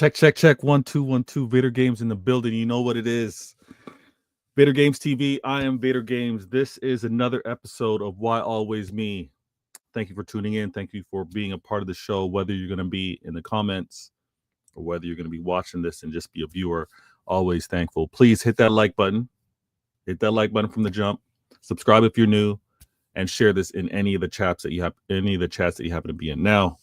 Check. 1 2 1 2. Vader Games in the building. You know what it is. Vader Games TV. I am Vader Games. This is another episode of Why Always Me. Thank you for tuning in. Thank you for being a part of the show, whether you're going to be in the comments or whether you're going to be watching this and just be a viewer. Always thankful. Please hit that like button. Hit that like button from the jump. Subscribe if you're new, and share this in any of the chats that you happen to be in. Now,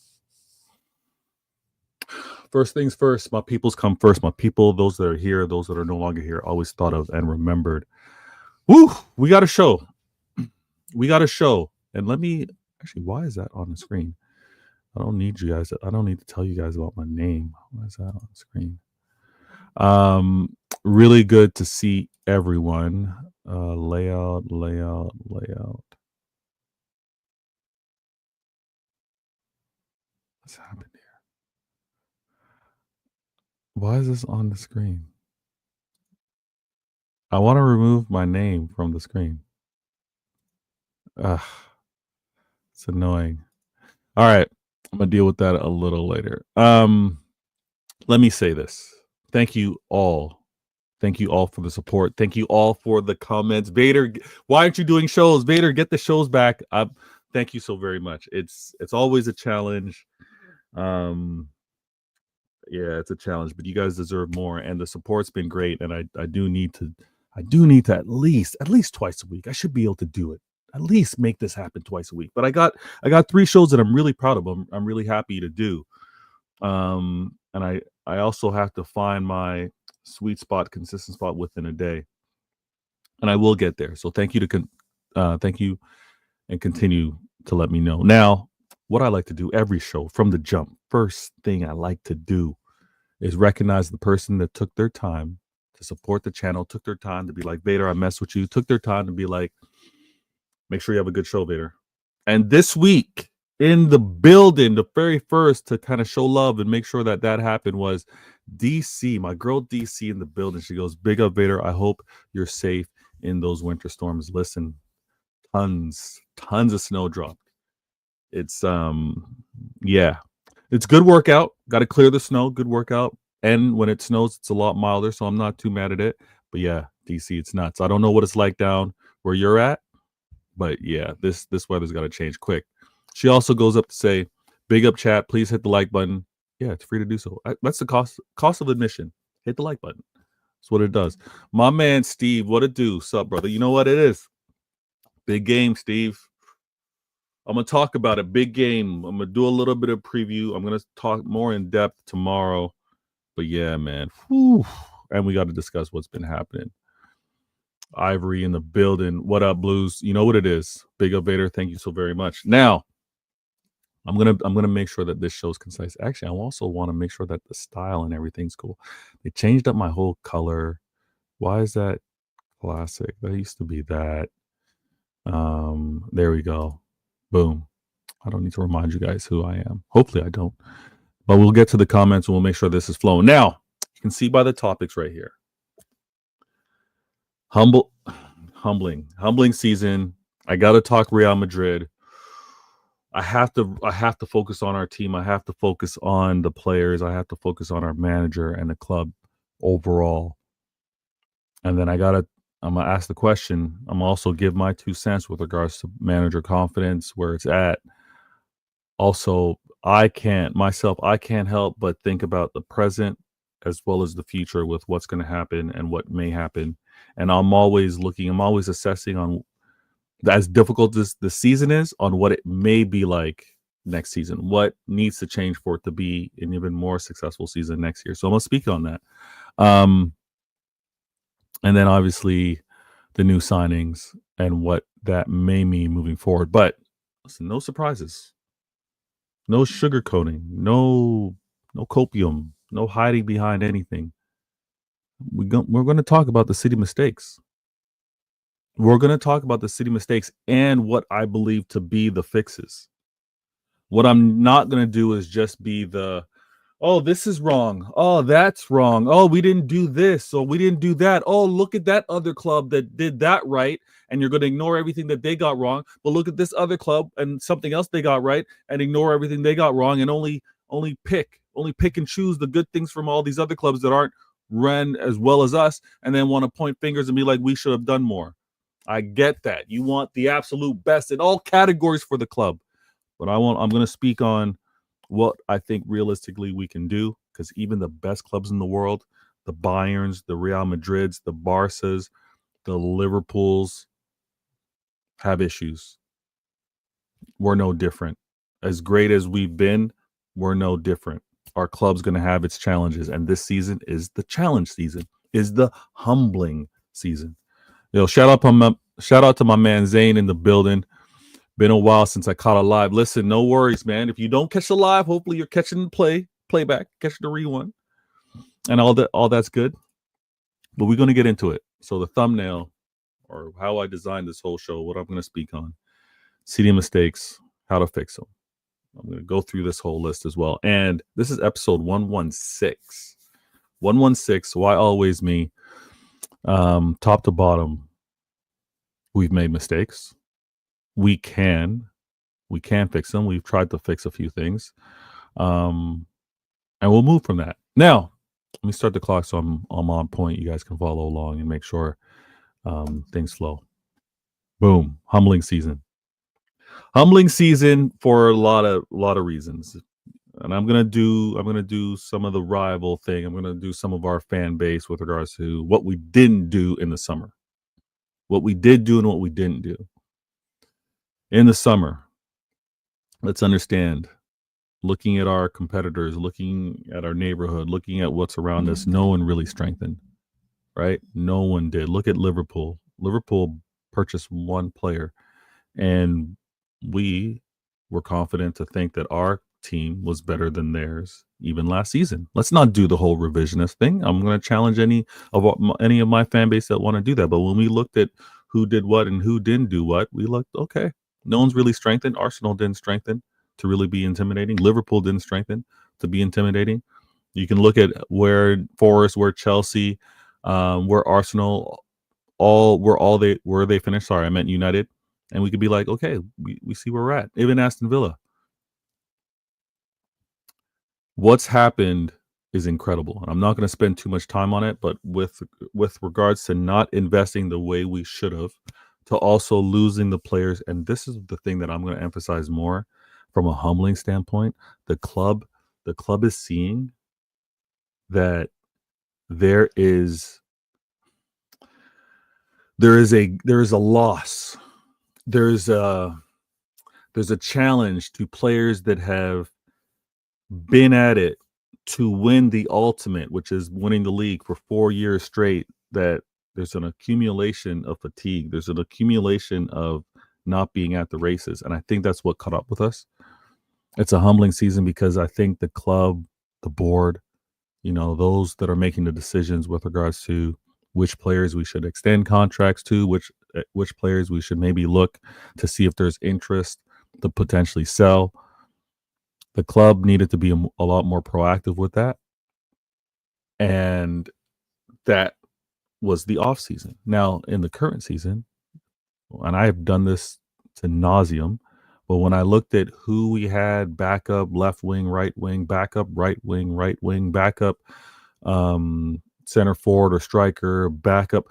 first things first, my peoples come first. My people, those that are here, those that are no longer here, always thought of and remembered. Woo! We got a show. And let me actually, why is that on the screen? I don't need to tell you guys about my name. Why is that on the screen? Really good to see everyone. Layout. What's happened here? Why is this on the screen? I want to remove my name from the screen. It's annoying. All right, I'm gonna deal with that a little later. Let me say this. Thank you all for the support. Thank you all for the comments. Vader, why aren't you doing shows? Vader, get the shows back. Thank you so very much. It's always a challenge. Yeah, it's a challenge, but you guys deserve more, and the support's been great. And I do need to at least twice a week. I should be able to do it. At least make this happen twice a week. But I got 3 shows that I'm really proud of. I'm really happy to do. And I also have to find my sweet spot, consistent spot within a day, and I will get there. So thank you and continue to let me know. Now, what I like to do every show from the jump, first thing I like to do is recognize the person that took their time to support the channel, took their time to be like, Vader, I mess with you, took their time to be like, make sure you have a good show, Vader. And this week in the building, the very first to kind of show love and make sure that happened was DC, my girl DC in the building. She goes, big up, Vader. I hope you're safe in those winter storms. Listen, tons of snow dropped. It's it's good workout. Got to clear the snow. Good workout. And when it snows, it's a lot milder, so I'm not too mad at it. But yeah, DC, it's nuts. I don't know what it's like down where you're at, but yeah, this weather's got to change quick. She also goes up to say, big up chat, please hit the like button. Yeah, it's free to do so. That's the cost of admission. Hit the like button. That's what it does. My man Steve, what it do? Sup, brother? You know what it is? Big game, Steve. I'm going to talk about it. Big game. I'm going to do a little bit of preview. I'm going to talk more in depth tomorrow. But yeah, man. Whew. And we got to discuss what's been happening. Ivory in the building. What up, Blues? You know what it is. Big up, Vader. Thank you so very much. Now, I'm gonna make sure that this show's concise. Actually, I also want to make sure that the style and everything's cool. They changed up my whole color. Why is that classic? That used to be that. There we go. Boom. I don't need to remind you guys who I am. Hopefully I don't. But we'll get to the comments and we'll make sure this is flowing. Now, you can see by the topics right here. Humbling season. I gotta talk Real Madrid. I have to focus on our team. I have to focus on the players. I have to focus on our manager and the club overall. And then I'm gonna ask the question. I'm also give my 2 cents with regards to manager confidence, where it's at. Also, I can't help but think about the present as well as the future with what's going to happen and what may happen. And I'm always assessing on, as difficult as the season is, on what it may be like next season, what needs to change for it to be an even more successful season next year. So I'm going to speak on that. And then obviously the new signings and what that may mean moving forward. But listen, no surprises, no sugarcoating, no copium, no hiding behind anything. We're going to talk about the City mistakes. We're going to talk about the City mistakes and what I believe to be the fixes. What I'm not going to do is just be the, oh, this is wrong. Oh, that's wrong. Oh, we didn't do this. So we didn't do that. Oh, look at that other club that did that right. And you're going to ignore everything that they got wrong. But look at this other club and something else they got right and ignore everything they got wrong and only only pick and choose the good things from all these other clubs that aren't run as well as us, and then want to point fingers and be like, we should have done more. I get that. You want the absolute best in all categories for the club. But I'm going to speak on what I think realistically we can do, because even the best clubs in the world, the Bayerns, the Real Madrids, the Barças, the Liverpools, have issues. We're no different. As great as we've been, we're no different. Our club's going to have its challenges, and this season is the challenge season, is the humbling season. Shout out to my man Zane in the building. Been a while since I caught a live. Listen, no worries, man. If you don't catch the live, hopefully you're catching the playback, catching the rewind, and all that's good. But we're going to get into it. So the thumbnail, or how I designed this whole show, what I'm going to speak on, CD mistakes, how to fix them. I'm going to go through this whole list as well. And this is episode 116. 116, why always me? Top to bottom, we've made mistakes. We can fix them. We've tried to fix a few things. And we'll move from that. Now, let me start the clock so I'm on point. You guys can follow along and make sure things flow. Boom. Humbling season. Humbling season for a lot of reasons. And I'm gonna do some of the rival thing. I'm gonna do some of our fan base with regards to what we didn't do in the summer. What we did do and what we didn't do. In the summer, let's understand, looking at our competitors, looking at our neighborhood, looking at what's around us, no one really strengthened, right? No one did. Look at Liverpool. Liverpool purchased one player, and we were confident to think that our team was better than theirs even last season. Let's not do the whole revisionist thing. I'm going to challenge any of my fan base that want to do that. But when we looked at who did what and who didn't do what, we looked, okay, no one's really strengthened. Arsenal didn't strengthen to really be intimidating. Liverpool didn't strengthen to be intimidating. You can look at where Forest, where Chelsea, where Arsenal, where they finished. Sorry, I meant United. And we could be like, okay, we see where we're at. Even Aston Villa. What's happened is incredible. And I'm not going to spend too much time on it, but with regards to not investing the way we should have, to also losing the players, and this is the thing that I'm going to emphasize more from a humbling standpoint, the club is seeing that there is a loss. There's a challenge to players that have been at it to win the ultimate, which is winning the league for 4 years straight, that there's an accumulation of fatigue. There's an accumulation of not being at the races. And I think that's what caught up with us. It's a humbling season because I think the club, the board, those that are making the decisions with regards to which players we should extend contracts to, which players we should maybe look to see if there's interest to potentially sell. The club needed to be a lot more proactive with that. And that was the off season. Now, in the current season, and I have done this to nauseum, but when I looked at who we had backup, left wing, right wing, backup, right wing, backup, center forward or striker, backup.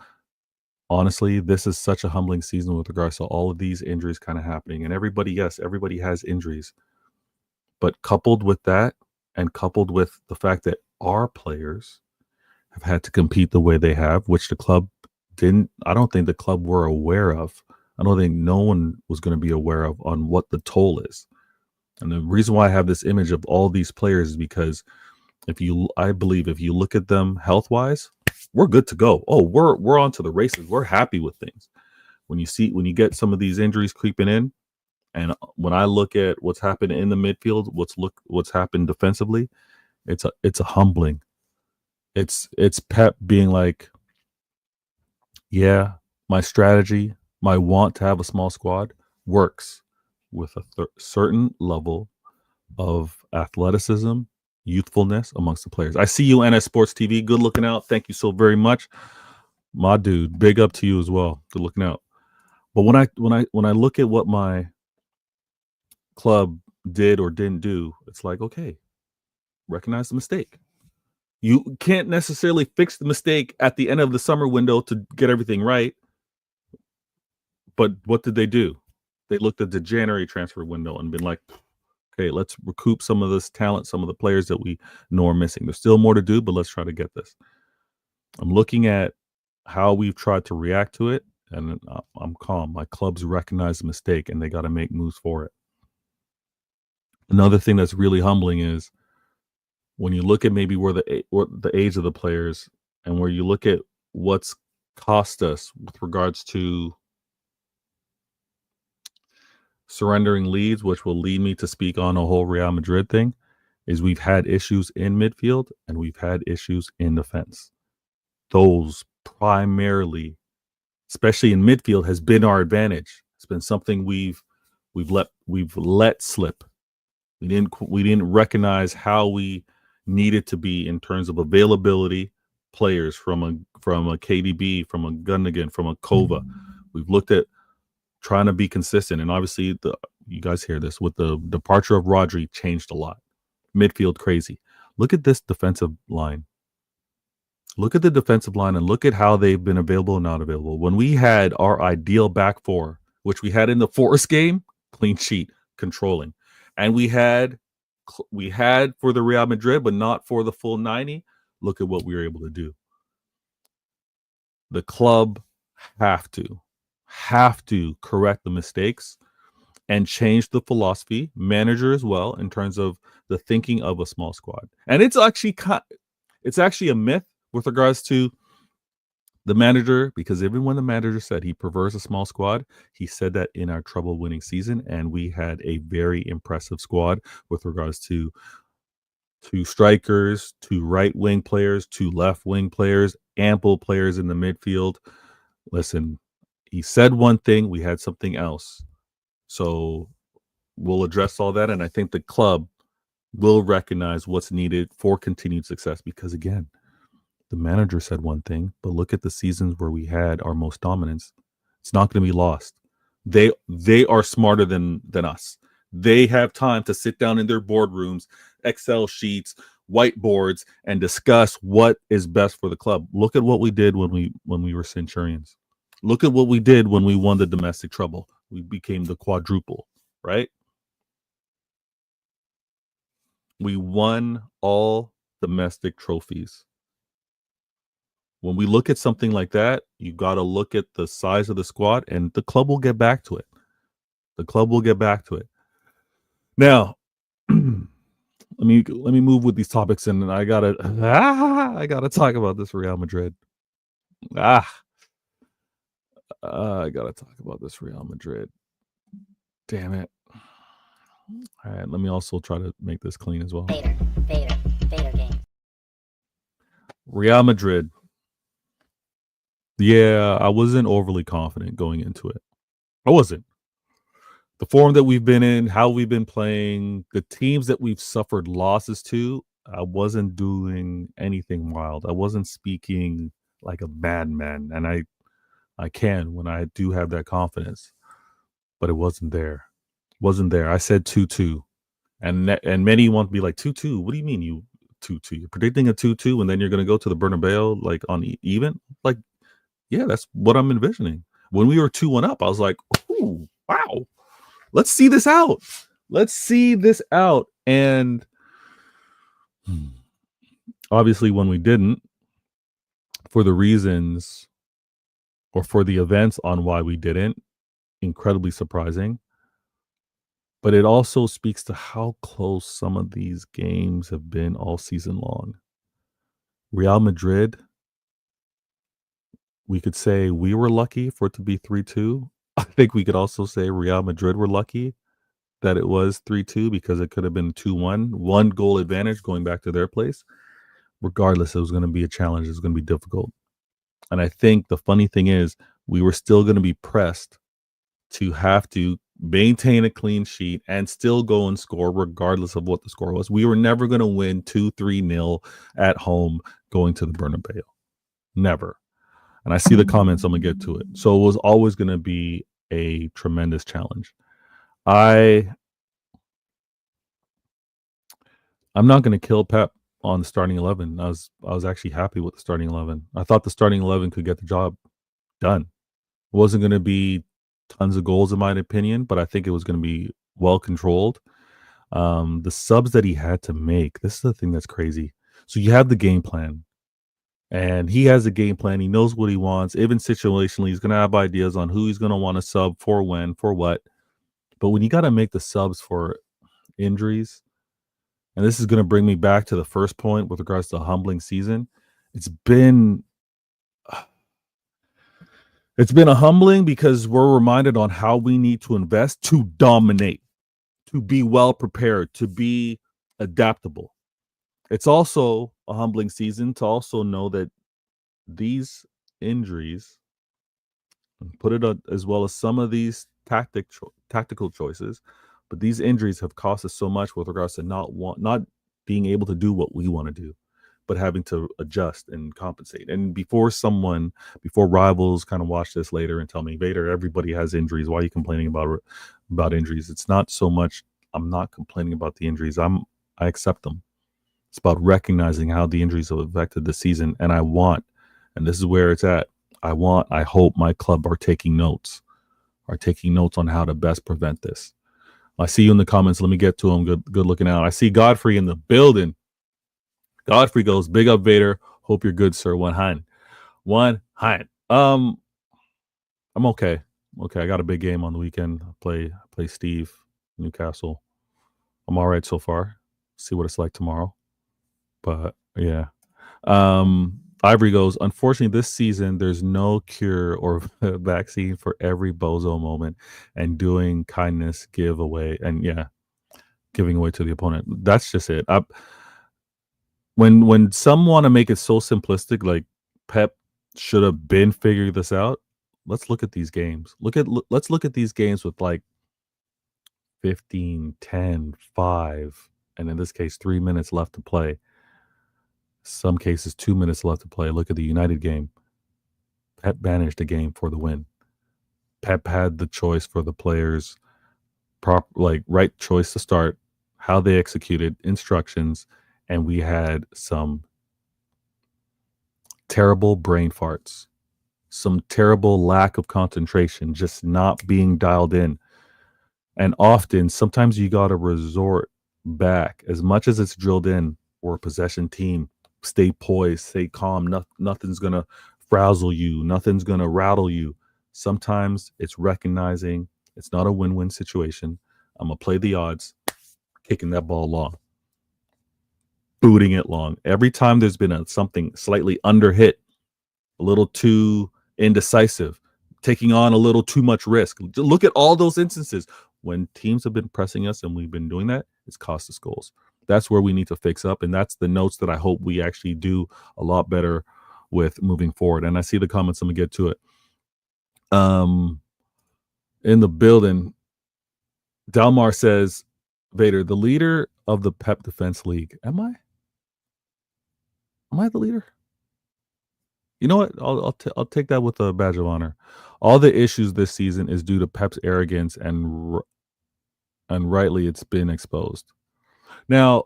Honestly, this is such a humbling season with regards to all of these injuries kind of happening. And everybody has injuries. But coupled with that, and coupled with the fact that our players have had to compete the way they have, which the club didn't, I don't think the club were aware of. I don't think no one was going to be aware of on what the toll is. And the reason why I have this image of all these players is because I believe if you look at them health-wise, we're good to go. Oh, we're on to the races. We're happy with things. When you get some of these injuries creeping in, and when I look at what's happened in the midfield, what's happened defensively, it's a humbling. It's Pep being like, yeah, my strategy, my want to have a small squad works with a certain level of athleticism, youthfulness amongst the players. I see you, NS Sports TV. Good looking out. Thank you so very much, my dude. Big up to you as well. Good looking out. But when I look at what my club did or didn't do, it's like, okay, recognize the mistake. You can't necessarily fix the mistake at the end of the summer window to get everything right. But what did they do? They looked at the January transfer window and been like, okay, let's recoup some of this talent, some of the players that we know are missing. There's still more to do, but let's try to get this. I'm looking at how we've tried to react to it, and I'm calm. My clubs recognize the mistake, and they got to make moves for it. Another thing that's really humbling is when you look at maybe where the age of the players, and where you look at what's cost us with regards to surrendering leads, which will lead me to speak on a whole Real Madrid thing, is we've had issues in midfield and we've had issues in defense. Those primarily, especially in midfield, has been our advantage. It's been something we've let slip. We didn't recognize how we needed to be in terms of availability players from a KDB, from a Gundogan, from a Kova. We've looked at trying to be consistent, and obviously you guys hear this with the departure of Rodri changed a lot. Midfield crazy. Look at this defensive line. Look at the defensive line and look at how they've been available and not available. When we had our ideal back four, which we had in the Forest game, clean sheet, controlling, and we had for the Real Madrid, but not for the full 90. Look at what we were able to do. The club have to correct the mistakes and change the philosophy, manager as well, in terms of the thinking of a small squad. And it's actually a myth with regards to the manager, because even when the manager said he prefers a small squad, he said that in our trouble-winning season, and we had a very impressive squad with regards to 2 strikers, 2 right-wing players, 2 left-wing players, ample players in the midfield. Listen, he said one thing, we had something else. So we'll address all that, and I think the club will recognize what's needed for continued success, because again, the manager said one thing, but look at the seasons where we had our most dominance. It's not going to be lost. They are smarter than us. They have time to sit down in their boardrooms, Excel sheets, whiteboards, and discuss what is best for the club. Look at what we did when we were Centurions. Look at what we did when we won the domestic treble. We became the quadruple, right? We won all domestic trophies. When we look at something like that, you got to look at the size of the squad, and the club will get back to it. The club will get back to it. Now, let me move with these topics, and I gotta talk about this Real Madrid. I gotta talk about this Real Madrid. Damn it! All right, let me also try to make this clean as well. Vader game. Real Madrid. Yeah, I wasn't overly confident going into it. I wasn't. The form that we've been in, how we've been playing, the teams that we've suffered losses to, I wasn't doing anything wild. I wasn't speaking like a madman, and I can when I do have that confidence, but it wasn't there. Wasn't there. I said 2-2, and many want to be like 2-2. What do you mean you 2-2? You're predicting a 2-2, and then you're going to go to the Bernabeu like on even? Like, yeah, that's what I'm envisioning. When we were 2-1 up, I was like, ooh, wow. Let's see this out. Let's see this out. And obviously when we didn't, for the reasons or for the events on why we didn't, incredibly surprising. But it also speaks to how close some of these games have been all season long. Real Madrid, we could say we were lucky for it to be 3-2. I think we could also say Real Madrid were lucky that it was 3-2, because it could have been 2-1, 1 goal advantage going back to their place. Regardless, it was going to be a challenge. It was going to be difficult. And I think the funny thing is we were still going to be pressed to have to maintain a clean sheet and still go and score regardless of what the score was. We were never going to win 2-3-0 at home going to the Bernabeu. Never. And I see the comments. I'm going to get to it. So it was always going to be a tremendous challenge. I'm not going to kill Pep on the starting 11. I was actually happy with the starting 11. I thought the starting 11 could get the job done. It wasn't going to be tons of goals in my opinion, but I think it was going to be well controlled. The subs that he had to make, this is the thing that's crazy. So you have the game plan, and he has a game plan. He knows what he wants. Even situationally, he's going to have ideas on who he's going to want to sub for, when, for what. But when you got to make the subs for injuries, and this is going to bring me back to the first point with regards to a humbling season. It's been a humbling because we're reminded on how we need to invest to dominate, to be well prepared, to be adaptable. It's also a humbling season to also know that these injuries, put it as well as some of these tactical choices, but these injuries have cost us so much with regards to not being able to do what we want to do, but having to adjust and compensate. And before rivals kind of watch this later and tell me, Vader, everybody has injuries. Why are you complaining about injuries? It's not so much I'm not complaining about the injuries. I accept them. It's about recognizing how the injuries have affected the season. And and this is where it's at. I hope my club are taking notes on how to best prevent this. I see you in the comments. Let me get to them. Good looking out. I see Godfrey in the building. Godfrey goes, big up Vader. Hope you're good, sir. One hand. I'm okay. Okay, I got a big game on the weekend. I play Steve, Newcastle. I'm all right so far. See what it's like tomorrow. But yeah. Ivory goes, unfortunately, this season, there's no cure or vaccine for every bozo moment, and doing kindness, giving away to the opponent. That's just it. When some want to make it so simplistic, like Pep should have been figuring this out, let's look at these games. Let's look at these games with like 15, 10, 5, and in this case, 3 minutes left to play. Some cases 2 minutes left to play. Look at the United game. Pep managed the game for the win. Pep had the choice for the players, right choice to start, how they executed instructions, and we had some terrible brain farts, some terrible lack of concentration, just not being dialed in. And sometimes you got to resort back, as much as it's drilled in. We're a possession team. Stay poised, stay calm. Nothing's going to frazzle you. Nothing's going to rattle you. Sometimes it's recognizing it's not a win-win situation. I'm going to play the odds, kicking that ball long, booting it long. Every time there's been something slightly under hit, a little too indecisive, taking on a little too much risk. Look at all those instances. When teams have been pressing us and we've been doing that, it's cost us goals. That's where we need to fix up. And that's the notes that I hope we actually do a lot better with moving forward. And I see the comments. I'm going to get to it. In the building, Dalmar says, Vader, the leader of the Pep Defense League. Am I the leader? You know what? I'll take that with a badge of honor. All the issues this season is due to Pep's arrogance, and rightly it's been exposed. Now,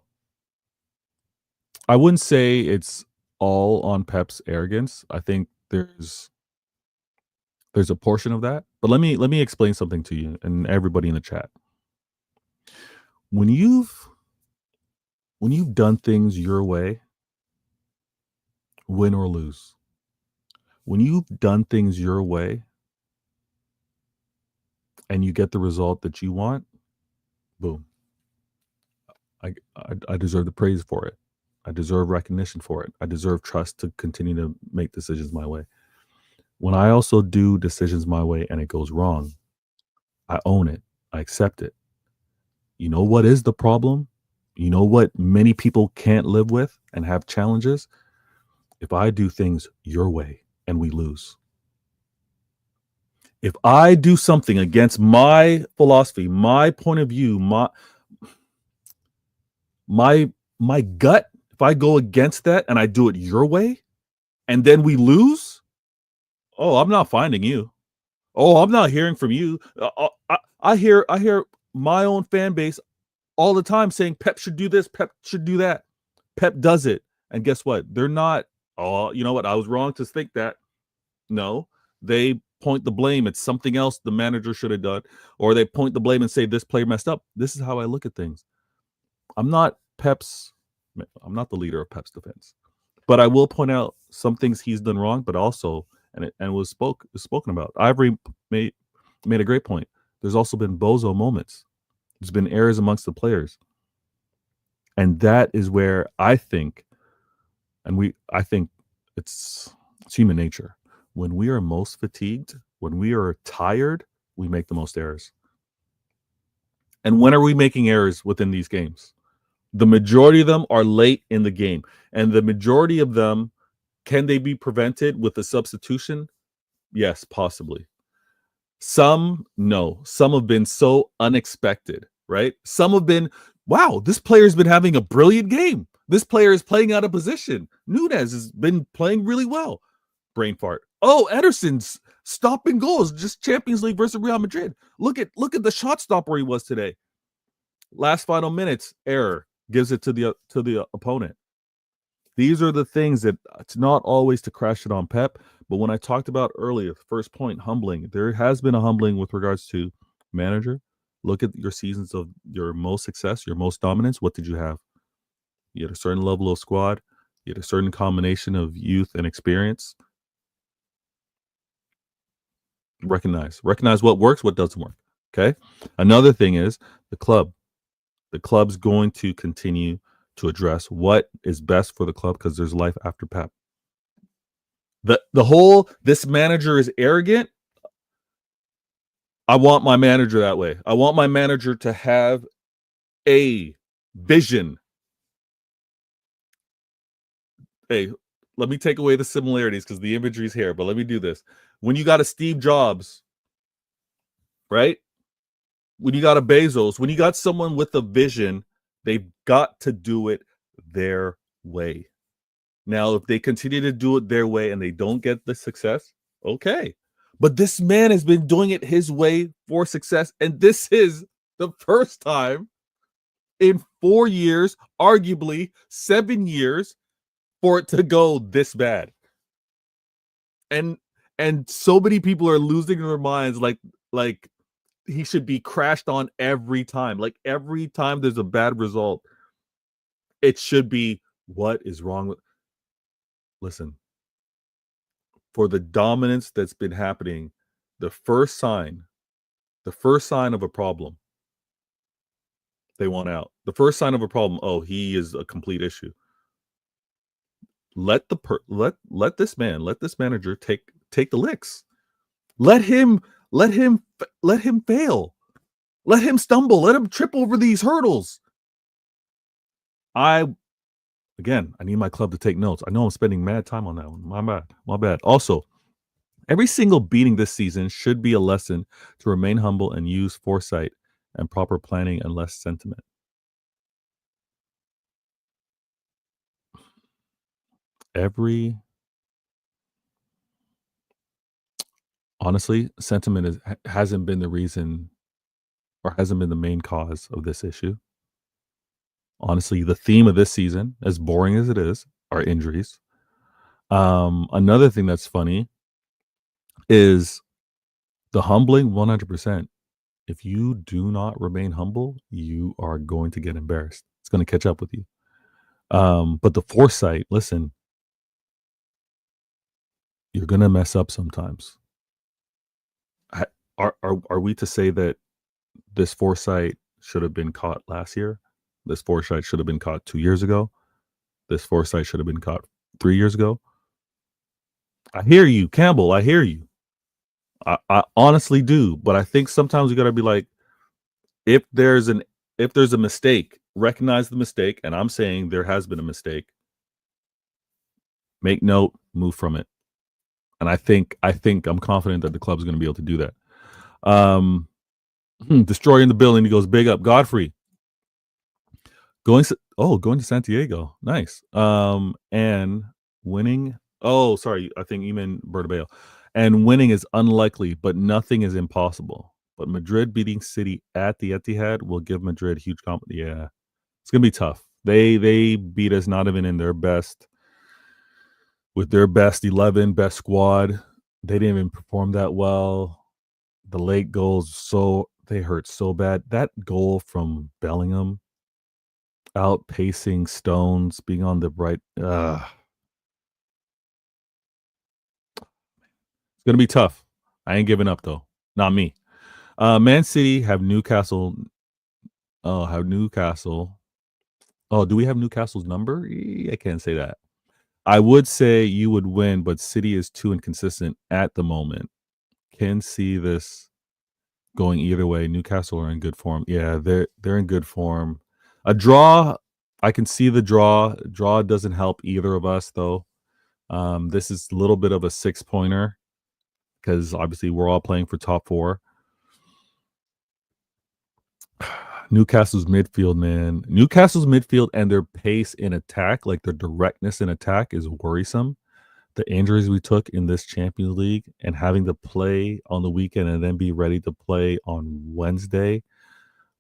I wouldn't say it's all on Pep's arrogance. I think there's a portion of that. But let me explain something to you and everybody in the chat. When you've done things your way, win or lose, when you've done things your way and you get the result that you want, boom. I deserve the praise for it. I deserve recognition for it. I deserve trust to continue to make decisions my way. When I also do decisions my way and it goes wrong, I own it. I accept it. You know what is the problem? You know what many people can't live with and have challenges? If I do things your way and we lose. If I do something against my philosophy, my point of view, my gut, if I go against that and I do it your way and then we lose, oh, I'm not finding you. Oh, I'm not hearing from you. I hear my own fan base all the time saying Pep should do this, Pep should do that. Pep does it. And guess what? They're not, oh, you know what? I was wrong to think that. No, they point the blame at something else the manager should have done, or they point the blame and say this player messed up. This is how I look at things. I'm not the leader of Pep's defense, but I will point out some things he's done wrong, but also, and it was spoken about. Ivory made a great point. There's also been bozo moments. There's been errors amongst the players. And that is where I think it's human nature. When we are most fatigued, when we are tired, we make the most errors. And when are we making errors within these games? The majority of them are late in the game. And the majority of them, can they be prevented with a substitution? Yes, possibly. Some, no. Some have been so unexpected, right? Some have been, wow, this player's been having a brilliant game. This player is playing out of position. Nunez has been playing really well. Brain fart. Oh, Ederson's stopping goals, just Champions League versus Real Madrid. Look at the shot stopper he was today. Last final minutes, error, gives it to the opponent. These are the things that it's not always to crash it on Pep, but when I talked about earlier, first point, humbling, there has been a humbling with regards to manager. Look at your seasons of your most success, your most dominance. What did you have? You had a certain level of squad. You had a certain combination of youth and experience. Recognize what works, what doesn't work. Okay. Another thing is the club. The club's going to continue to address what is best for the club because there's life after Pep. The whole, this manager is arrogant. I want my manager that way. I want my manager to have a vision. Hey, let me take away the similarities because the imagery is here, but let me do this. When you got a Steve Jobs, right? When you got a Bezos, when you got someone with a vision, they've got to do it their way. Now, if they continue to do it their way and they don't get the success, okay. But this man has been doing it his way for success. And this is the first time in 4 years, arguably 7 years, for it to go this bad. And so many people are losing their minds like he should be crashed on every time. Like every time there's a bad result, it should be, what is wrong with... Listen, for the dominance that's been happening, the first sign of a problem, they want out. The first sign of a problem, oh, he is a complete issue. Let this manager take the licks. Let him fail. Let him stumble. Let him trip over these hurdles. I need my club to take notes. I know I'm spending mad time on that one. My bad. Also, every single beating this season should be a lesson to remain humble and use foresight and proper planning and less sentiment. Honestly, sentiment hasn't been the reason or hasn't been the main cause of this issue. Honestly, the theme of this season, as boring as it is, are injuries. Another thing that's funny is the humbling 100%. If you do not remain humble, you are going to get embarrassed. It's going to catch up with you. But the foresight, listen, you're going to mess up sometimes. Are we to say that this foresight should have been caught last year? This foresight should have been caught 2 years ago? This foresight should have been caught 3 years ago? I hear you, Campbell. I hear you. I honestly do. But I think sometimes we got to be like, if there's a mistake, recognize the mistake. And I'm saying there has been a mistake. Make note, move from it. And I think I'm confident that the club's going to be able to do that. Destroying the building. He goes, big up Godfrey. Going to Santiago. Nice. And winning. Oh, sorry. I think you meant Bertabeo. And winning is unlikely, but nothing is impossible. but Madrid beating City at the Etihad will give Madrid huge Yeah, it's gonna be tough. They beat us not even in their best with their best 11, best squad. They didn't even perform that well. The late goals, they hurt so bad. That goal from Bellingham, outpacing Stones, being on the right. It's gonna be tough. I ain't giving up though. Not me. Man City have Newcastle. Oh, have Newcastle. Oh, do we have Newcastle's number? I can't say that. I would say you would win, but City is too inconsistent at the moment. Can see this going either way. Newcastle are in good form. Yeah, they're in good form. A draw, I can see the draw. Draw doesn't help either of us though. This is a little bit of a 6-pointer because obviously we're all playing for top 4. Newcastle's midfield, man. Newcastle's midfield and their pace in attack, like their directness in attack, is worrisome. The injuries we took in this Champions League and having to play on the weekend and then be ready to play on Wednesday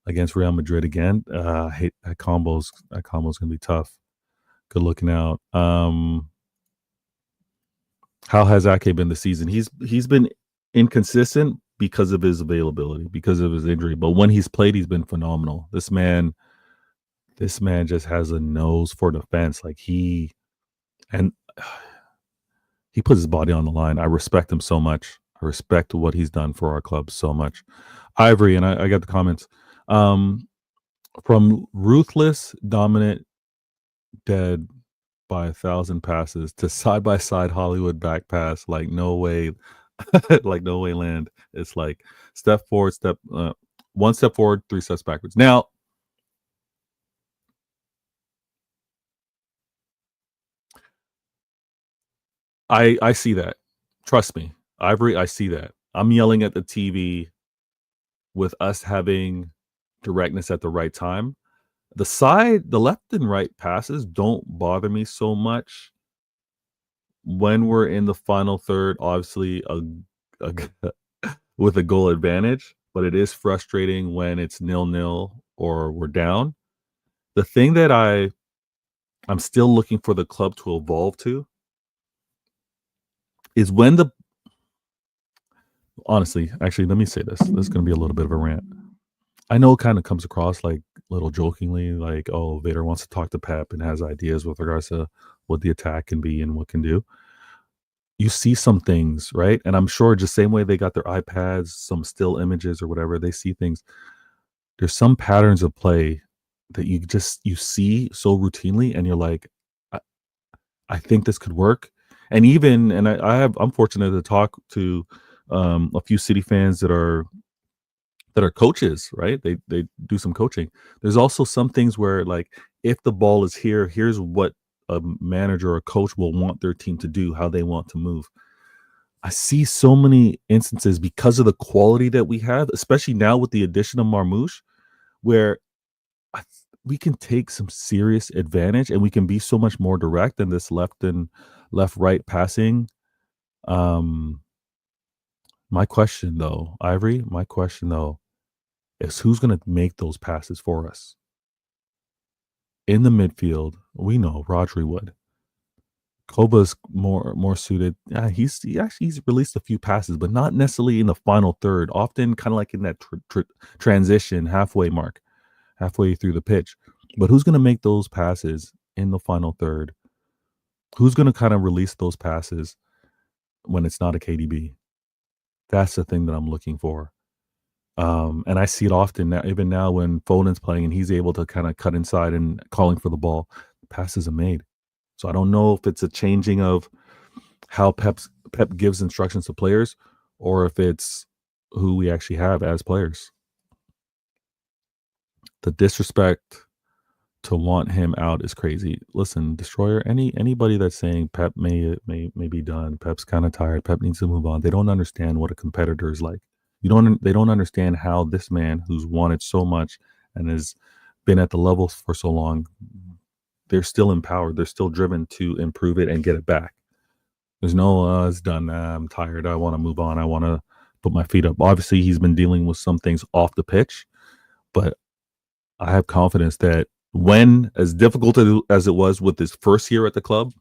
against Real Madrid again. I hate that combo's gonna be tough. Good looking out. How has Ake been this season? He's been inconsistent because of his availability, because of his injury. But when he's played, he's been phenomenal. This man just has a nose for defense. Like he puts his body on the line. I respect him so much. I respect what he's done for our club so much. Ivory, and I got the comments. From ruthless, dominant, dead by 1,000 passes to side by side Hollywood back pass, like no way, like no way land. It's like step forward, one step forward, 3 steps backwards. Now, I see that. Trust me, Ivory, I see that. I'm yelling at the TV with us having directness at the right time. The left and right passes don't bother me so much when we're in the final third, obviously a with a goal advantage, but it is frustrating when it's 0-0 or we're down. The thing that I'm still looking for the club to evolve to is when honestly, actually, let me say this. This is going to be a little bit of a rant. I know it kind of comes across like a little jokingly, like, oh, Vader wants to talk to Pep and has ideas with regards to what the attack can be and what can do. You see some things, right? And I'm sure just same way they got their iPads, some still images or whatever, they see things. There's some patterns of play that you see so routinely and you're like, I think this could work. And I'm fortunate to talk to a few City fans that are coaches, right? They do some coaching. There's also some things where like if the ball is here, here's what a manager or a coach will want their team to do, how they want to move. I see so many instances because of the quality that we have, especially now with the addition of Marmoush, where we can take some serious advantage and we can be so much more direct than this left right passing. My question though, Ivory, is who's going to make those passes for us? In the midfield, we know Rodri would. Koba's more suited. He's released a few passes, but not necessarily in the final third. Often, kind of like in that transition halfway through the pitch. But who's going to make those passes in the final third? Who's going to kind of release those passes when it's not a KDB? That's the thing that I'm looking for. And I see it often now, even now when Foden's playing and he's able to kind of cut inside and calling for the ball, passes are made. So I don't know if it's a changing of how Pep gives instructions to players or if it's who we actually have as players. The disrespect to want him out is crazy. Listen, Destroyer, anybody that's saying Pep may be done, Pep's kind of tired, Pep needs to move on, they don't understand what a competitor is like. They don't understand how this man who's wanted so much and has been at the level for so long, they're still empowered. They're still driven to improve it and get it back. There's no, it's done. I'm tired. I want to move on. I want to put my feet up. Obviously, he's been dealing with some things off the pitch, but I have confidence that when, as difficult as it was with his first year at the club,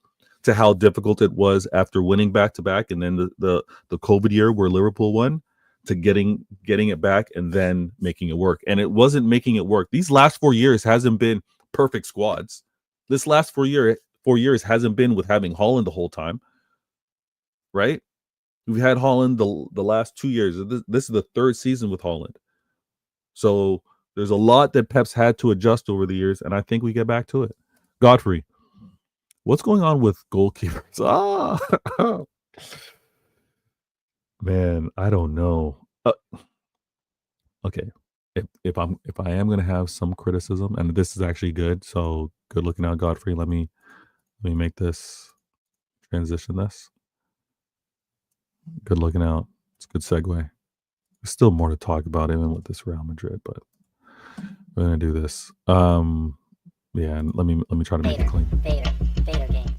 to how difficult it was after winning back to back, and then the COVID year where Liverpool won, to getting it back and then making it work. And it wasn't making it work. These last 4 years hasn't been perfect squads. This last 4 years hasn't been with having Haaland the whole time, right? We've had Haaland the last 2 years. This is the third season with Haaland. So there's a lot that Pep's had to adjust over the years, and I think we get back to it. Godfrey, what's going on with goalkeepers? Man, I don't know. Okay, if I am gonna have some criticism, and this is actually good, so good looking out, Godfrey. Let me make this transition. This good looking out. It's a good segue. There's still more to talk about even with this Real Madrid, but we're gonna do this. Yeah, and let me try to make it clean. Vader game.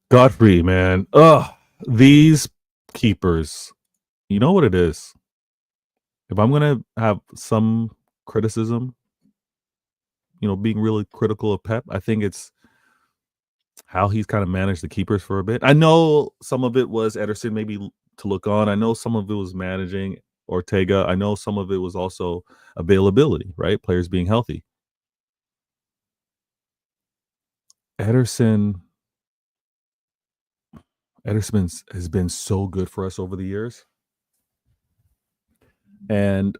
Godfrey, man. These keepers. You know what it is? If I'm going to have some criticism, being really critical of Pep, I think it's how he's kind of managed the keepers for a bit. I know some of it was Ederson maybe to look on. I know some of it was managing Ortega. I know some of it was also availability, right? Players being healthy. Ederson has been so good for us over the years. And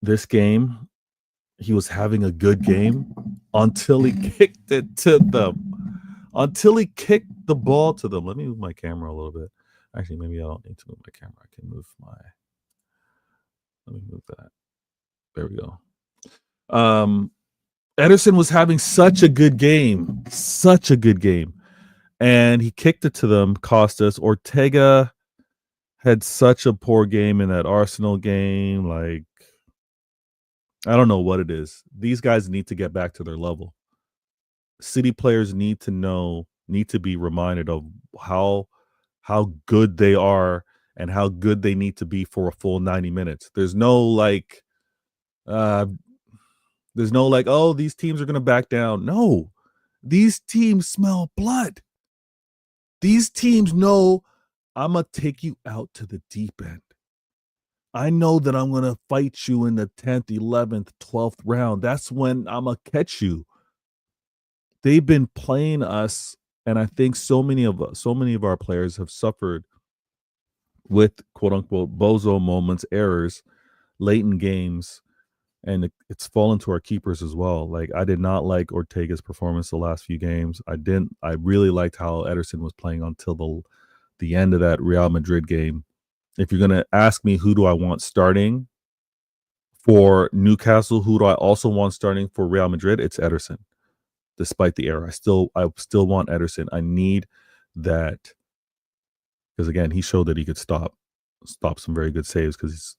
this game, he was having a good game until he kicked it to them. Until he kicked the ball to them. Let me move my camera a little bit. Actually, maybe I don't need to move my camera. I can move let me move that. There we go. Ederson was having such a good game. Such a good game. And he kicked it to them, cost us. Ortega had such a poor game in that Arsenal game. Like, I don't know what it is. These guys need to get back to their level. City players need to be reminded of how good they are and how good they need to be for a full 90 minutes. There's no oh, these teams are going to back down. No, these teams smell blood. These teams know I'm going to take you out to the deep end. I know that I'm going to fight you in the 10th, 11th, 12th round. That's when I'm going to catch you. They've been playing us, and I think so many of our players have suffered with quote-unquote bozo moments, errors, late in games, and it's fallen to our keepers as well. Like, I did not like Ortega's performance the last few games. I really liked how Ederson was playing until the end of that Real Madrid game. If you're going to ask me who do I want starting for Newcastle, who do I also want starting for Real Madrid, it's Ederson. Despite the error, I still want Ederson. I need that because, again, he showed that he could stop some very good saves because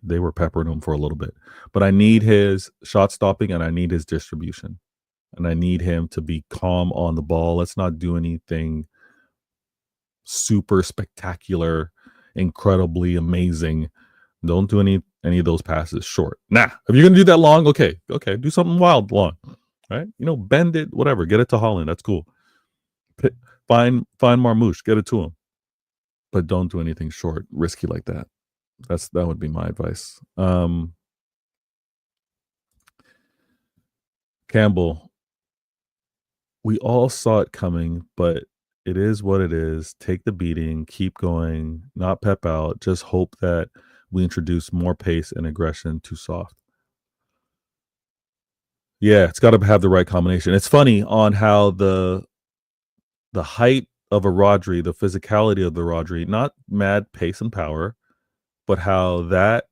they were peppering him for a little bit. But I need his shot stopping and I need his distribution. And I need him to be calm on the ball. Let's not do anything super spectacular, incredibly amazing. Don't do any of those passes short. Nah, if you're going to do that long, okay, do something wild long. Right? Bend it, whatever. Get it to Haaland. That's cool. Find Marmoush. Get it to him. But don't do anything short, risky like that. That would be my advice. Campbell, we all saw it coming, but it is what it is. Take the beating. Keep going. Not pep out. Just hope that we introduce more pace and aggression to soft. Yeah, it's got to have the right combination. It's funny on how the height of a Rodri, the physicality of the Rodri, not mad pace and power, but how that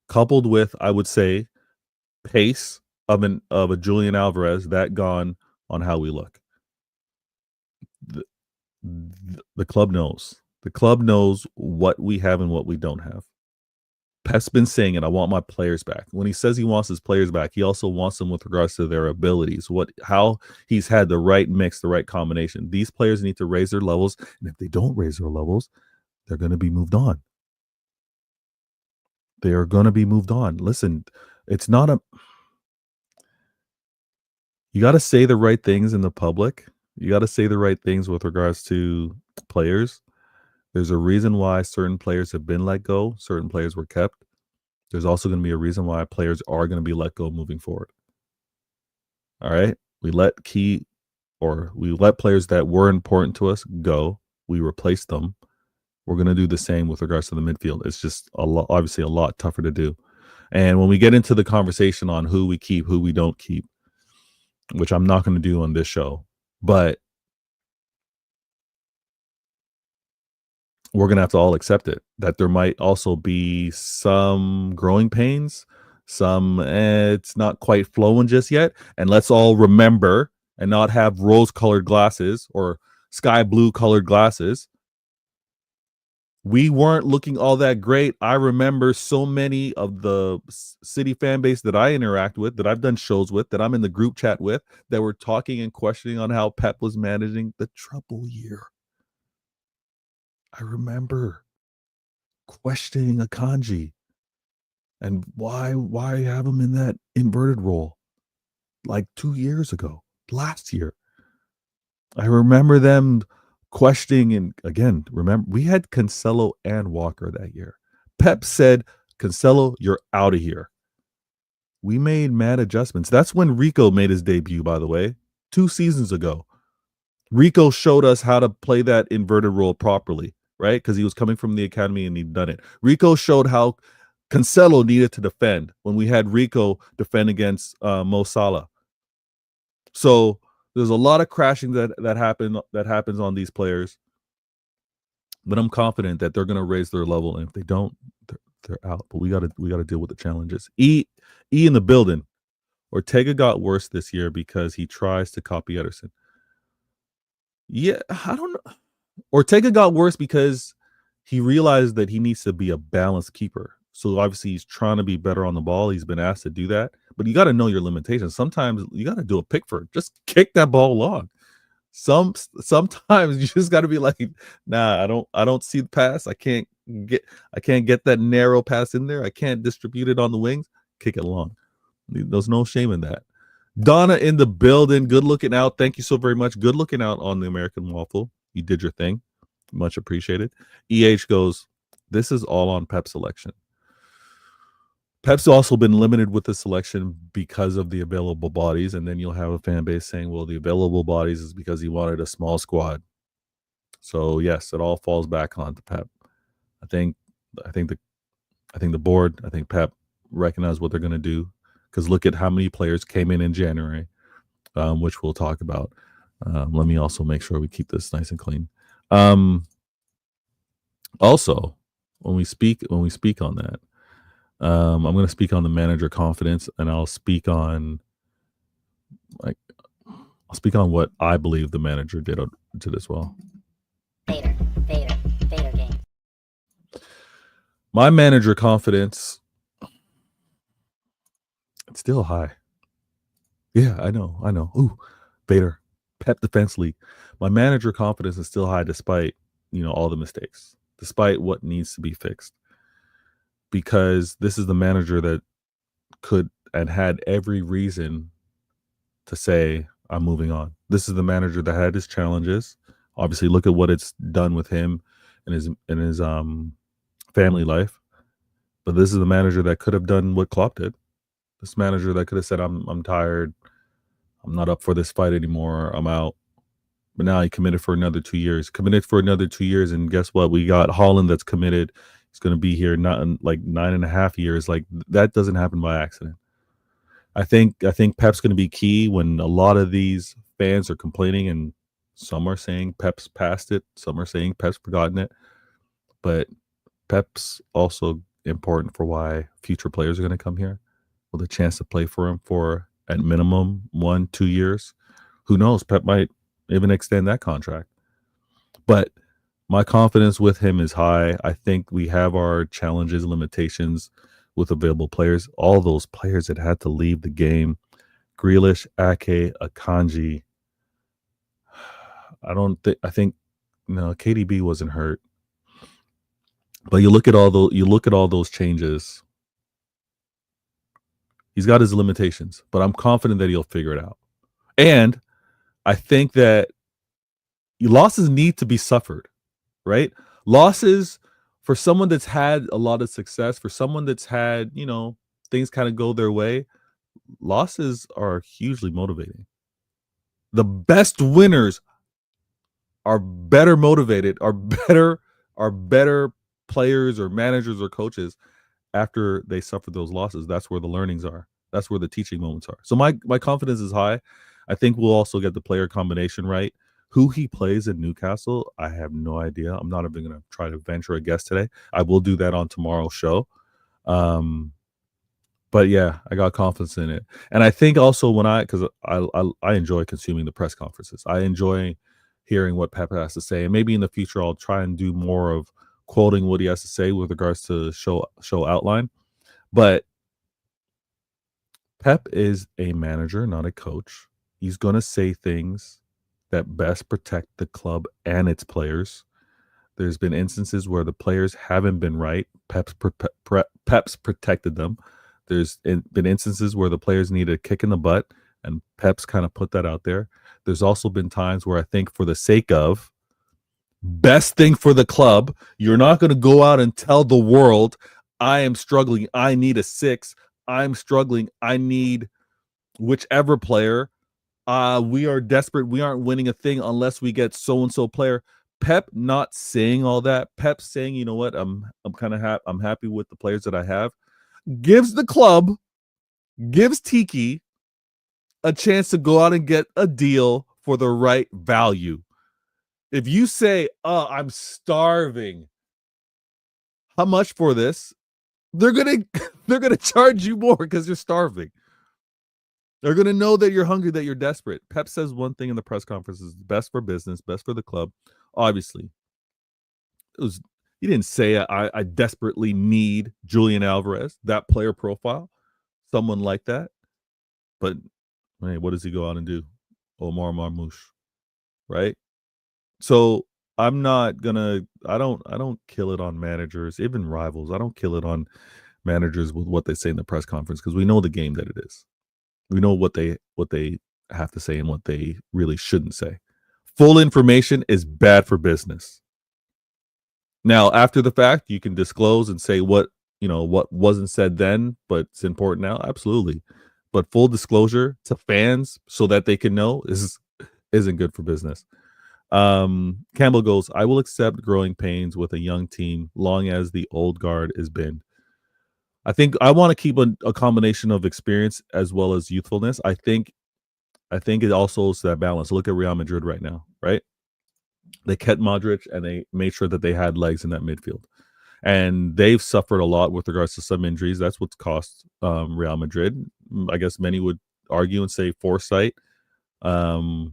coupled with, I would say, pace of a Julian Alvarez, that gone on how we look. The club knows. The club knows what we have and what we don't have. Pep's been saying it. I want my players back. When he says he wants his players back, he also wants them with regards to their abilities, how he's had the right mix, the right combination. These players need to raise their levels, and if they don't raise their levels, they're going to be moved on. They are going to be moved on. Listen, it's not a. You got to say the right things in the public. You got to say the right things with regards to players. There's a reason why certain players have been let go, certain players were kept. There's also going to be a reason why players are going to be let go moving forward. All right? We let players that were important to us go. We replaced them. We're going to do the same with regards to the midfield. It's just obviously a lot tougher to do. And when we get into the conversation on who we keep, who we don't keep, which I'm not going to do on this show, but we're going to have to all accept it, that there might also be some growing pains, some it's not quite flowing just yet. And let's all remember and not have rose-colored glasses or sky blue-colored glasses. We weren't looking all that great. I remember so many of the City fan base that I interact with, that I've done shows with, that I'm in the group chat with, that were talking and questioning on how Pep was managing the trouble year. I remember questioning Akanji and why have him in that inverted role like 2 years ago, last year. I remember them questioning, and again, remember, we had Cancelo and Walker that year. Pep said, Cancelo, you're out of here. We made mad adjustments. That's when Rico made his debut, by the way, 2 seasons ago. Rico showed us how to play that inverted role properly, right? Because he was coming from the academy and he'd done it. Rico showed how Cancelo needed to defend when we had Rico defend against Mo Salah. So there's a lot of crashing that happens on these players, but I'm confident that they're going to raise their level, and if they don't, they're out. But we got to deal with the challenges. E in the building. Ortega got worse this year because he tries to copy Ederson. Yeah, I don't know. Ortega got worse because he realized that he needs to be a balanced keeper. So obviously he's trying to be better on the ball. He's been asked to do that, but you got to know your limitations. Sometimes you got to do a Pickford. Just kick that ball long. Sometimes you just got to be like, nah, I don't see the pass. I can't get that narrow pass in there. I can't distribute it on the wings. Kick it long. There's no shame in that. Donna in the building. Good looking out. Thank you so very much. Good looking out on the American Waffle. You did your thing. Much appreciated. EH goes, this is all on Pep's selection. Pep's also been limited with the selection because of the available bodies, and then you'll have a fan base saying, well, the available bodies is because he wanted a small squad. So yes, it all falls back onto Pep. I think the board, I think Pep recognize what they're going to do, because look at how many players came in January, which we'll talk about. Let me also make sure we keep this nice and clean. Also, when we speak on that, I'm going to speak on the manager confidence, and I'll speak on what I believe the manager did as well. Vader game. My manager confidence, it's still high. Yeah, I know. Ooh, Vader, Pep Defense League. My manager confidence is still high despite, all the mistakes, despite what needs to be fixed. Because this is the manager that could and had every reason to say, I'm moving on. This is the manager that had his challenges. Obviously, look at what it's done with him and his family life. But this is the manager that could have done what Klopp did. This manager that could have said, I'm tired. I'm not up for this fight anymore. I'm out. But now he committed for another 2 years. And guess what? We got Holland that's committed. He's going to be here not in like 9.5 years. Like, that doesn't happen by accident. I think Pep's going to be key when a lot of these fans are complaining, and some are saying Pep's past it. Some are saying Pep's forgotten it. But Pep's also important for why future players are going to come here with a chance to play for him for at minimum 1-2 years. Who knows? Pep might even extend that contract. But my confidence with him is high. I think we have our challenges, limitations with available players. All those players that had to leave the game, Grealish, Ake, Akanji. I think KDB wasn't hurt. But you look at all those changes. He's got his limitations, but I'm confident that he'll figure it out. And I think that losses need to be suffered, right? Losses for someone that's had a lot of success, for someone that's had, things kind of go their way, losses are hugely motivating. The best winners are better motivated, are better players or managers or coaches after they suffer those losses. That's where the learnings are. That's where the teaching moments are. So my confidence is high. I think we'll also get the player combination right. Who he plays in Newcastle, I have no idea. I'm not even going to try to venture a guess today. I will do that on tomorrow's show. But yeah, I got confidence in it. And I think also because I enjoy consuming the press conferences. I enjoy hearing what Pep has to say. And maybe in the future, I'll try and do more of quoting what he has to say with regards to show outline. But Pep is a manager, not a coach. He's going to say things that best protect the club and its players. There's been instances where the players haven't been right. Pep's protected them. There's been instances where the players need a kick in the butt, and Pep's kind of put that out there. There's also been times where I think for the sake of best thing for the club, you're not going to go out and tell the world, I am struggling. I need a 6. I'm struggling. I need whichever player. We are desperate. We aren't winning a thing unless we get so-and-so player. Pep not saying all that. Pep saying, you know what, I'm kind of I'm happy with the players that I have. Gives the club, gives Tiki a chance to go out and get a deal for the right value. If you say, "Oh, I'm starving," how much for this? They're gonna charge you more because you're starving. They're gonna know that you're hungry, that you're desperate. Pep says one thing in the press conference is best for business, best for the club. Obviously, he didn't say I desperately need Julian Alvarez, that player profile, someone like that. But hey, what does he go out and do? Omar Marmoush, right? So I'm not gonna. I don't kill it on managers, even rivals. I don't kill it on managers with what they say in the press conference because we know the game that it is. We know what they have to say and what they really shouldn't say. Full information is bad for business. Now, after the fact, you can disclose and say what wasn't said then, but it's important now. Absolutely. But full disclosure to fans so that they can know isn't good for business. Campbell goes, I will accept growing pains with a young team long as the old guard is binned. I think I want to keep a combination of experience as well as youthfulness. I think it also is that balance. Look at Real Madrid right now, right? They kept Modric and they made sure that they had legs in that midfield. And they've suffered a lot with regards to some injuries. That's what's cost Real Madrid. I guess many would argue and say foresight. But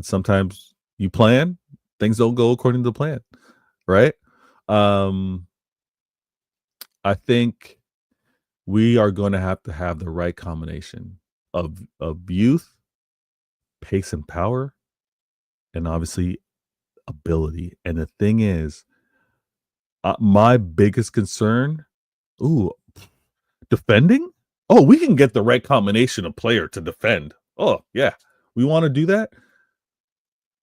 sometimes you plan, things don't go according to the plan, right? I think we are going to have the right combination of youth, pace and power, and obviously ability. And the thing is, my biggest concern, defending? Oh, we can get the right combination of player to defend. Oh, yeah. We want to do that.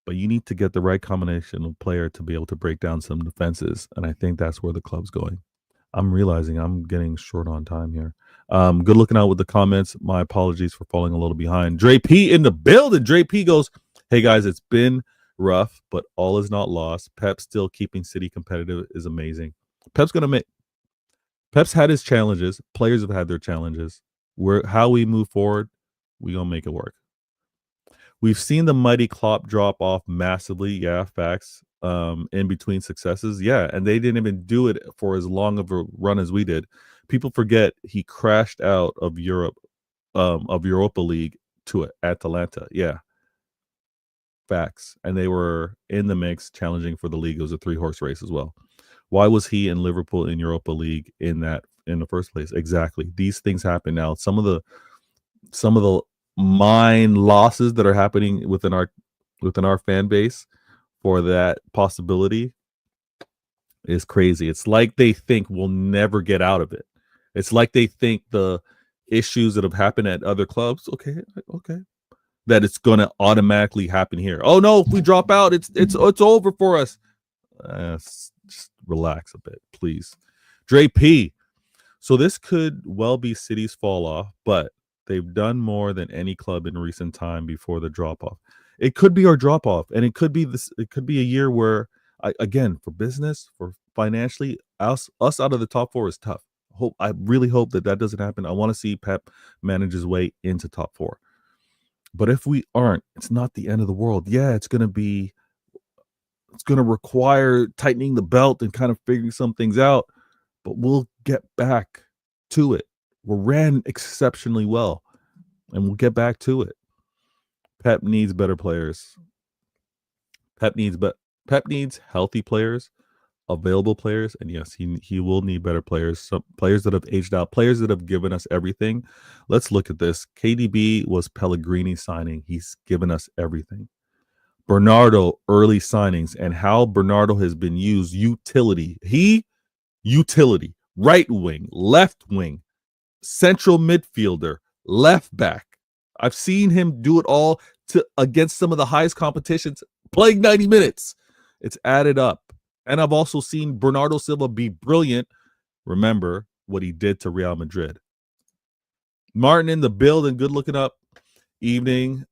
But you need to get the right combination of player to be able to break down some defenses. And I think that's where the club's going. I'm realizing I'm getting short on time here. Good looking out with the comments. My apologies for falling a little behind. Dre P in the building. Dre P goes, hey guys, it's been rough, but all is not lost. Pep still keeping City competitive is amazing. Pep's had his challenges. Players have had their challenges. How we move forward, we gonna make it work. We've seen the mighty Klopp drop off massively. Yeah, facts. In between successes. Yeah, and they didn't even do it for as long of a run as we did. People forget he crashed out of Europe, of Europa League to Atalanta. Yeah. Facts. And they were in the mix challenging for the league. It was a 3-horse race as well. Why was he in Liverpool in Europa League in the first place? Exactly. These things happen now. Some of the mind losses that are happening within our fan base for that possibility is crazy. It's like they think we'll never get out of it. It's like they think the issues that have happened at other clubs, okay, that it's going to automatically happen here. Oh no, if we drop out, it's over for us. Just relax a bit, please. Dre P. So this could well be City's fall off, but they've done more than any club in recent time before the drop off. It could be our drop off, and it could be this. It could be a year where, again, for business, for financially, us out of the top four is tough. I really hope that doesn't happen. I want to see Pep manage his way into top four. But if we aren't, it's not the end of the world. Yeah, it's going to require tightening the belt and kind of figuring some things out, but we'll get back to it. We ran exceptionally well, and we'll get back to it. Pep needs better players. Pep needs healthy players, available players, and yes, he will need better players. Some players that have aged out, players that have given us everything. Let's look at this. KDB was Pellegrini signing. He's given us everything. Bernardo early signings, and how Bernardo has been used. Utility. Utility. Right wing, left wing, central midfielder, left back. I've seen him do it all against some of the highest competitions, playing 90 minutes. It's added up. And I've also seen Bernardo Silva be brilliant. Remember what he did to Real Madrid. Martin in the building. Good looking up. Evening.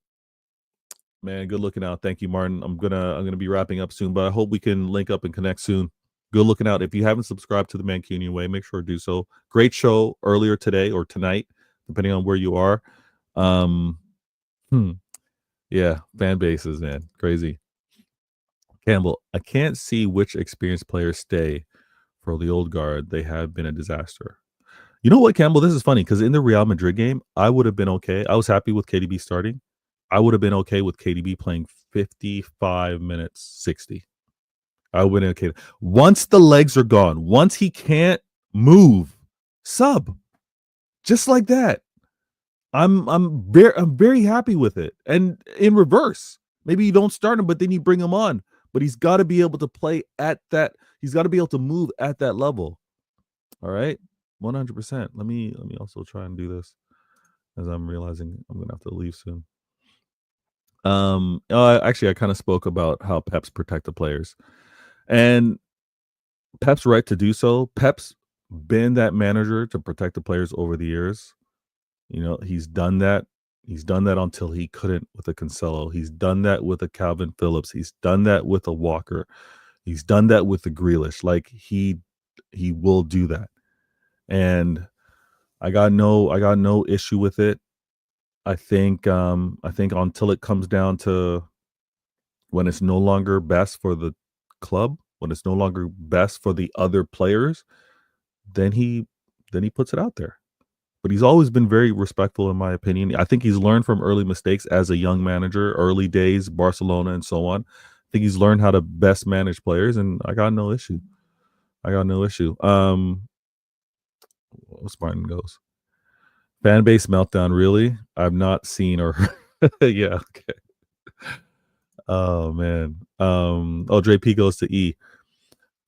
Man, good looking out. Thank you, Martin. I'm gonna be wrapping up soon, but I hope we can link up and connect soon. Good looking out. If you haven't subscribed to the Mancunian Way, make sure to do so. Great show earlier today or tonight, depending on where you are. Yeah, fan bases, man. Crazy. Campbell, I can't see which experienced players stay for the old guard. They have been a disaster. You know what, Campbell? This is funny because in the Real Madrid game, I would have been okay. I was happy with KDB starting. I would have been okay with KDB playing 55 minutes, 60. I would have been okay. Once the legs are gone, once he can't move, sub. Just like that. I'm very happy with it. And in reverse, maybe you don't start him, but then you bring him on. But he's got to be able to play at that. He's got to be able to move at that level. All right, 100%. Let me also try and do this as I'm realizing I'm gonna have to leave soon. Actually, I kind of spoke about how Pep's protect the players, and Pep's right to do so. Pep's been that manager to protect the players over the years. You know, he's done that. He's done that until he couldn't with a Cancelo. He's done that with a Calvin Phillips. He's done that with a Walker. He's done that with the Grealish. Like he will do that. And I got no issue with it. I think until it comes down to when it's no longer best for the club, when it's no longer best for the other players, then he puts it out there. But he's always been very respectful, in my opinion. I think he's learned from early mistakes as a young manager, early days, Barcelona and so on. I think he's learned how to best manage players, and I got no issue. Martin goes. Fan base meltdown, really? I've not seen or yeah, okay. Oh man. JP goes to E.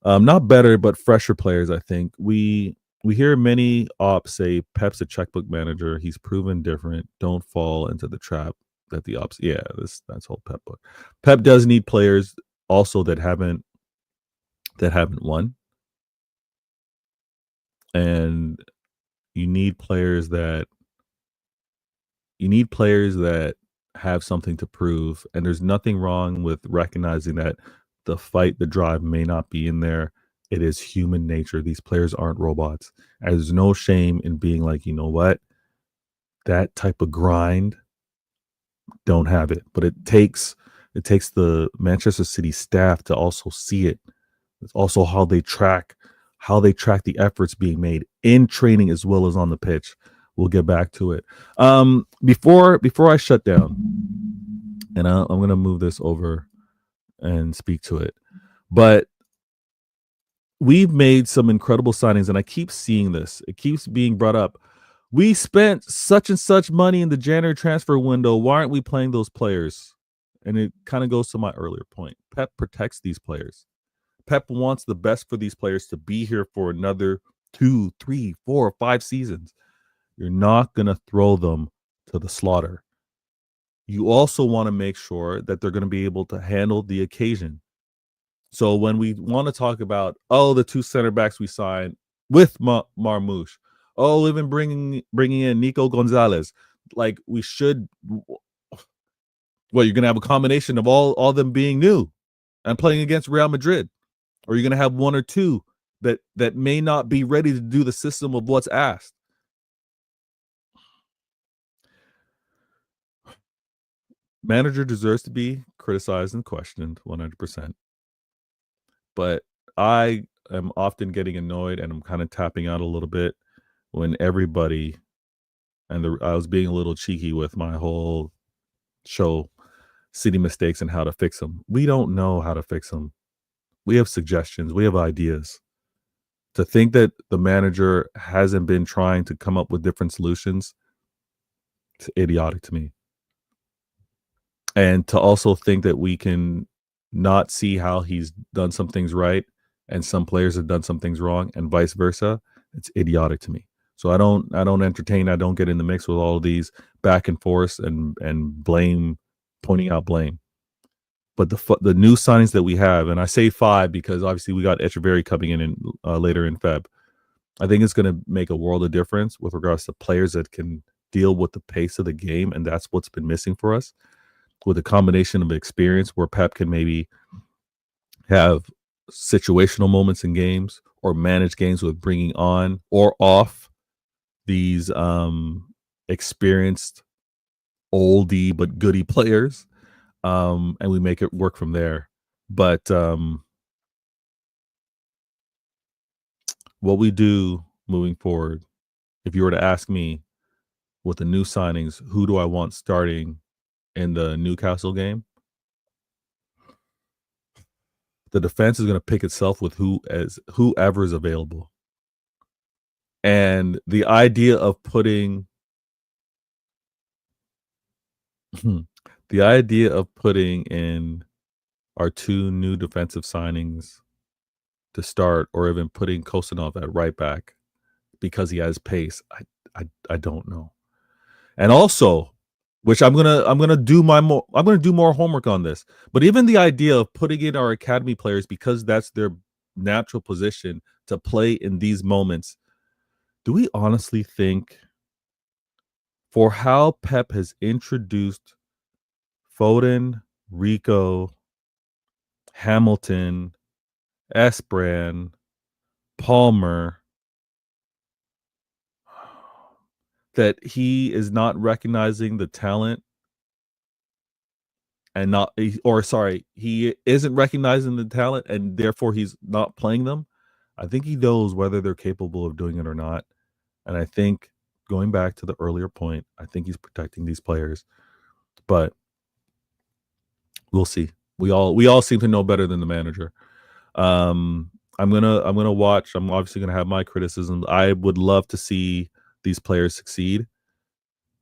Not better, but fresher players, I think. We hear many ops say Pep's a checkbook manager. He's proven different. Don't fall into the trap that the ops. Yeah, that's whole Pep book. Pep does need players also that haven't won. And you need players that have something to prove. And there's nothing wrong with recognizing that the fight, the drive may not be in there. It is human nature. These players aren't robots. And there's no shame in being like, you know what? That type of grind, don't have it. But it takes the Manchester City staff to also see it. It's also how they track the efforts being made in training as well as on the pitch. We'll get back to it. Before I shut down, and I'm going to move this over and speak to it. But we've made some incredible signings, and I keep seeing this. It keeps being brought up. We spent such and such money in the January transfer window. Why aren't we playing those players? And it kind of goes to my earlier point. Pep protects these players. Pep wants the best for these players to be here for another 2, 3, 4, 5 seasons. You're not going to throw them to the slaughter. You also want to make sure that they're going to be able to handle the occasion. So when we want to talk about, the 2 center backs we signed with Marmoush, even bringing in Nico Gonzalez, like we should. Well, you're going to have a combination of all them being new and playing against Real Madrid, or you're going to have 1 or 2 that may not be ready to do the system of what's asked. Manager deserves to be criticized and questioned 100%. But I am often getting annoyed, and I'm kind of tapping out a little bit when everybody, and I was being a little cheeky with my whole show, City mistakes and how to fix them. We don't know how to fix them. We have suggestions. We have ideas. To think that the manager hasn't been trying to come up with different solutions, it's idiotic to me. And to also think that we can not see how he's done some things right and some players have done some things wrong and vice versa, it's idiotic to me. So I don't entertain, I don't get in the mix with all of these back and forth and blame, pointing out blame. But the new signings that we have, and I say 5 because obviously we got Echeverry coming in later in Feb. I think it's going to make a world of difference with regards to players that can deal with the pace of the game, and that's what's been missing for us. With a combination of experience where Pep can maybe have situational moments in games or manage games with bringing on or off these experienced oldie but goodie players, and we make it work from there. But what we do moving forward, if you were to ask me with the new signings, who do I want starting in the Newcastle game? The defense is going to pick itself with whoever is available. And the idea of putting in our 2 new defensive signings to start, or even putting Kostanov at right back because he has pace, I don't know. And also, which I'm gonna do more homework on this. But even the idea of putting in our academy players because that's their natural position to play in these moments, do we honestly think, for how Pep has introduced Foden, Rico, Hamilton, Espran, Palmer, that he is not recognizing the talent and he isn't recognizing the talent and therefore he's not playing them? I think he knows whether they're capable of doing it or not. And I think, going back to the earlier point, I think he's protecting these players. But we'll see. We all seem to know better than the manager. I'm gonna watch. I'm obviously gonna have my criticisms. I would love to see these players succeed.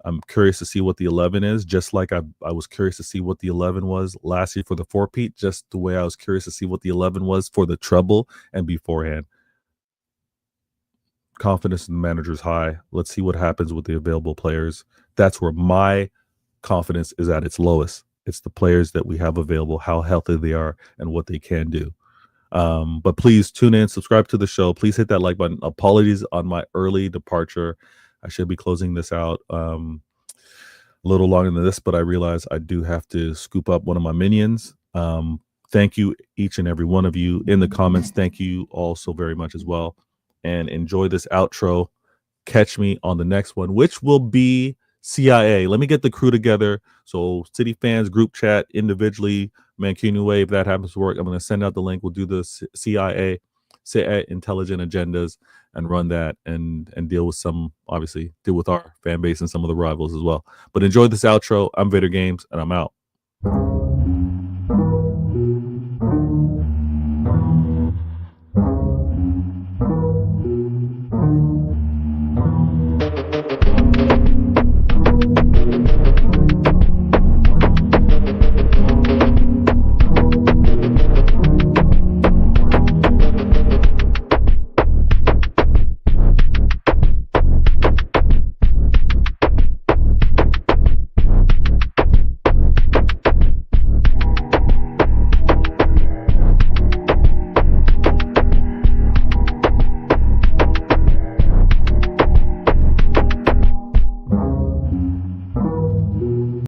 I'm curious to see what the 11 is, just like I was curious to see what the 11 was last year for the 4-peat, just the way I was curious to see what the 11 was for the treble and beforehand. Confidence in the manager is high. Let's see what happens with the available players. That's where my confidence is at its lowest. It's the players that we have available, how healthy they are, and what they can do. But please tune in, subscribe to the show. Please hit that like button. Apologies on my early departure. I should be closing this out a little longer than this, but I realize I do have to scoop up one of my minions. Thank you, each and every one of you in the comments. Thank you all so very much as well. And enjoy this outro. Catch me on the next one, which will be CIA. Let me get the crew together. So City fans, group chat, individually, Mancunian Way, if that happens to work, I'm going to send out the link. We'll do the CIA intelligent agendas and run that and deal with deal with our fan base and some of the rivals as well. But enjoy this outro. I'm Vader Games, and I'm out.